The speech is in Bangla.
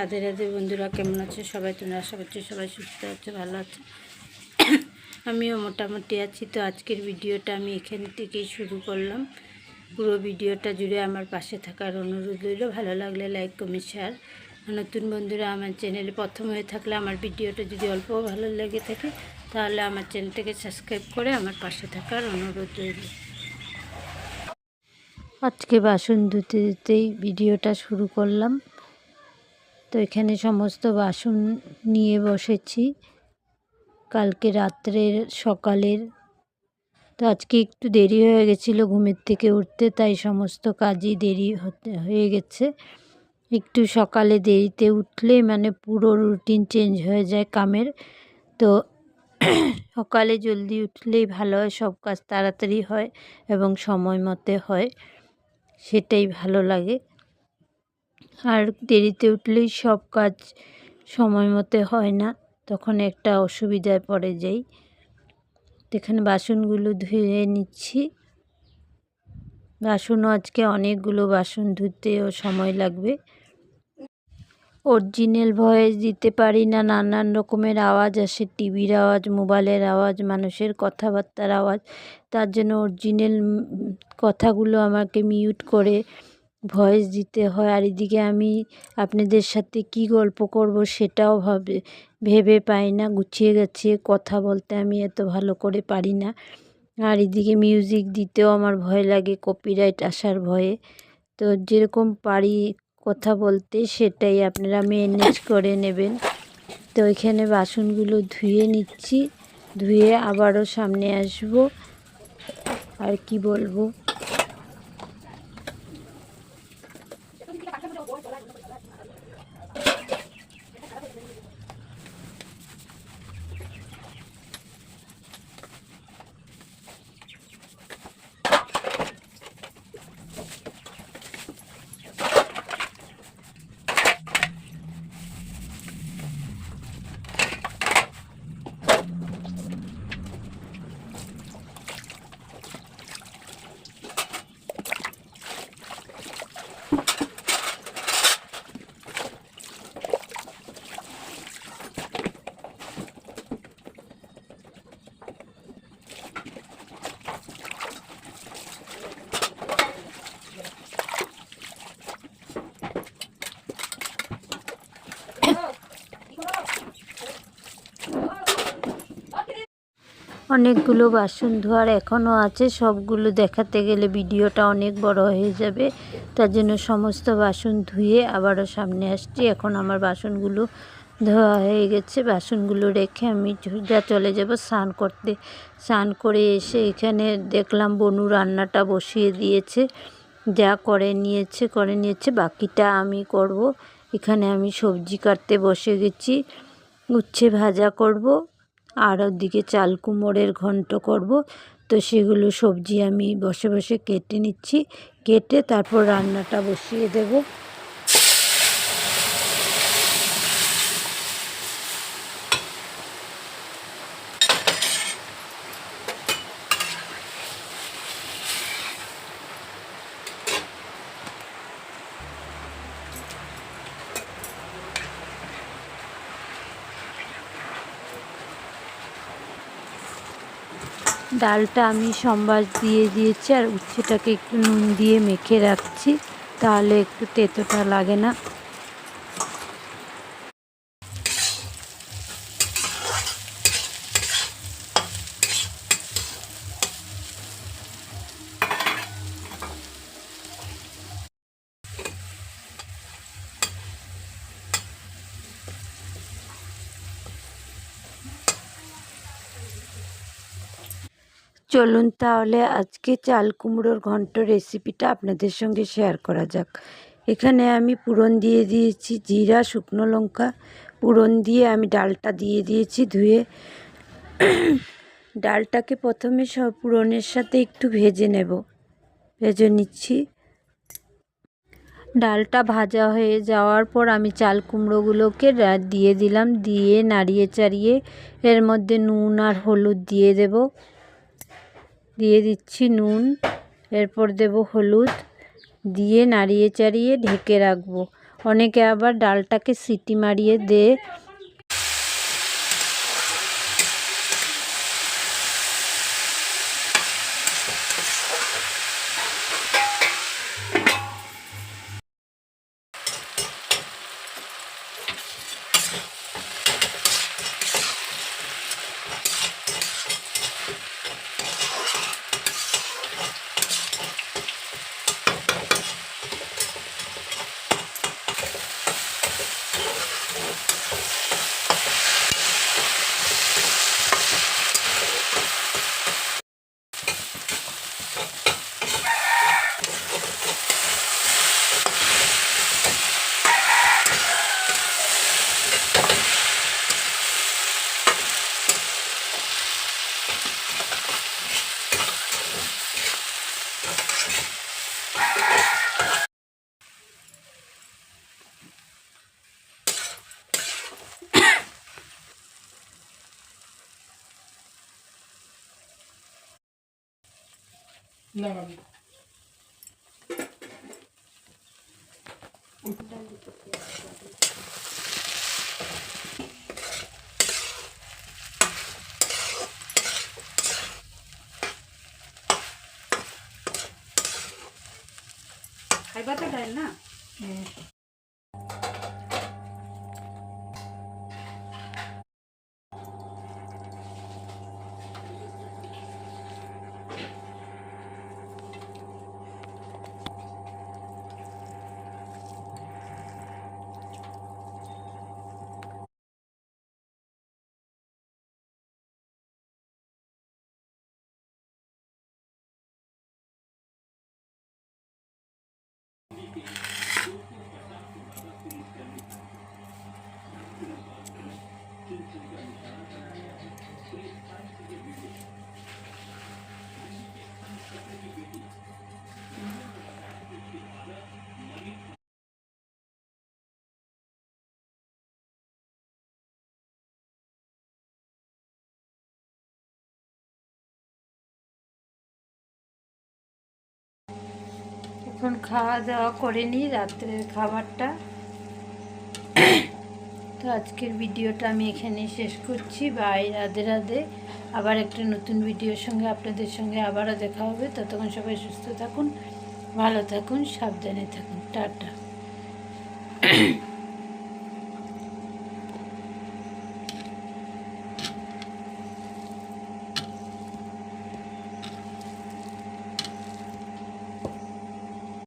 রাধে রাধে বন্ধুরা, কেমন আছে সবাই? তোমরা আশা করছি সবাই সুস্থ আছে, ভালো আছে। আমিও মোটামুটি আছি। তো আজকের ভিডিওটা আমি এখান থেকেই শুরু করলাম। পুরো ভিডিওটা জুড়ে আমার পাশে থাকার অনুরোধ রইল। ভালো লাগলে লাইক, কমেন্ট, শেয়ার। নতুন বন্ধুরা আমার চ্যানেলে প্রথম হয়ে থাকলে আমার ভিডিওটা যদি অল্প ভালো লেগে থাকে তাহলে আমার চ্যানেলটাকে সাবস্ক্রাইব করে আমার পাশে থাকার অনুরোধ রইল। আজকে বাসন ধুতে ধুতেই ভিডিওটা শুরু করলাম। তো এখানে সমস্ত বাসন নিয়ে বসেছি কালকে রাত্রের সকালের। তো আজকে একটু দেরি হয়ে গেছিলো ঘুমের থেকে উঠতে, তাই সমস্ত কাজই দেরি হয়ে গেছে। একটু সকালে দেরিতে উঠলে মানে পুরো রুটিন চেঞ্জ হয়ে যায় কামের। তো সকালে জলদি উঠলেই ভালো হয়, সব কাজ তাড়াতাড়ি হয় এবং সময় মতো হয়, সেটাই ভালো লাগে। আর দেরিতে উঠলেই সব কাজ সময় মতো হয় না, তখন একটা অসুবিধায় পড়ে যাই। এখানে বাসনগুলো ধুয়ে নিচ্ছি। বাসনও আজকে অনেকগুলো বাসন ধুতেও সময় লাগবে। অরিজিনাল ভয়েস দিতে পারি না, নানান রকমের আওয়াজ আসে, টিভির আওয়াজ, মোবাইলের আওয়াজ, মানুষের কথাবার্তার আওয়াজ। তার জন্য অরিজিনাল কথাগুলো আমাকে মিউট করে ভয়েস দিতে হয়। আর এদিকে আমি আপনাদের সাথে কি গল্প করব সেটাও ভেবে পাই না। গুছিয়ে গাছিয়ে কথা বলতে আমি এত ভালো করে পারি না। আর এদিকে মিউজিক দিতেও আমার ভয় লাগে, কপিরাইট আসার ভয়ে। তো যেরকম পারি কথা বলতে সেটাই আপনারা ম্যানেজ করে নেবেন। তো এখানে বাসনগুলো ধুয়ে নিচ্ছি, ধুয়ে আবারও সামনে আসব। আর কি বলবো, অনেকগুলো বাসন ধোয়ার এখনও আছে। সবগুলো দেখাতে গেলে ভিডিওটা অনেক বড় হয়ে যাবে, তার জন্য সমস্ত বাসন ধুয়ে আবারও সামনে আসছি। এখন আমার বাসনগুলো ধোয়া হয়ে গেছে, বাসনগুলো রেখে আমি সোজা চলে যাব স্নান করতে। স্নান করে এসে এখানে দেখলাম বনু রান্নাটা বসিয়ে দিয়েছে, যা করে নিয়েছে, বাকিটা আমি করব। এখানে আমি সবজি কাটতে বসে গেছি, উচ্ছে ভাজা করব, আর ওদিকে চাল কুমড়োর ঘন্ট করব। তো সেগুলো সবজি আমি বসে বসে কেটে নিচ্ছি, কেটে তারপর রান্নাটা বসিয়ে দেব। ডালটা আমি সম্বাস দিয়ে দিয়েছি, আর উচ্ছেটাকে একটু নুন দিয়ে মেখে রাখছি, তাহলে একটু তেতোটা লাগে না। চলুন তাহলে আজকে চাল কুমড়োর ঘন্ট রেসিপিটা আপনাদের সঙ্গে শেয়ার করা যাক। এখানে আমি পুরন দিয়ে দিয়েছি জিরা, শুকনো লঙ্কা। পুরন দিয়ে আমি ডালটা দিয়ে দিয়েছি ধুয়ে। ডালটাকে প্রথমে সব পুরনের সাথে একটু ভেজে নিচ্ছি। ডালটা ভাজা হয়ে যাওয়ার পর আমি চাল কুমড়োগুলোকে দিয়ে দিলাম, দিয়ে নাড়িয়ে চাড়িয়ে এর মধ্যে নুন আর হলুদ দিয়ে দিচ্ছি নুন, এরপর দেব হলুদ, দিয়ে নাড়িয়ে চাড়িয়ে ঢেকে রাখবো। অনেকে আবার ডালটাকে সিটি মারিয়ে দিয়ে খাইবা তো ডাল না এখন খাওয়া দাওয়া করে নিই রাত্রের খাবারটা। তো আজকের ভিডিওটা আমি এখানেই শেষ করছি। বাই, রাধে রাধে। আবার একটা নতুন ভিডিওর সঙ্গে আপনাদের সঙ্গে আবারও দেখা হবে। ততক্ষণ সবাই সুস্থ থাকুন, ভালো থাকুন, সাবধানে থাকুন। টাটা।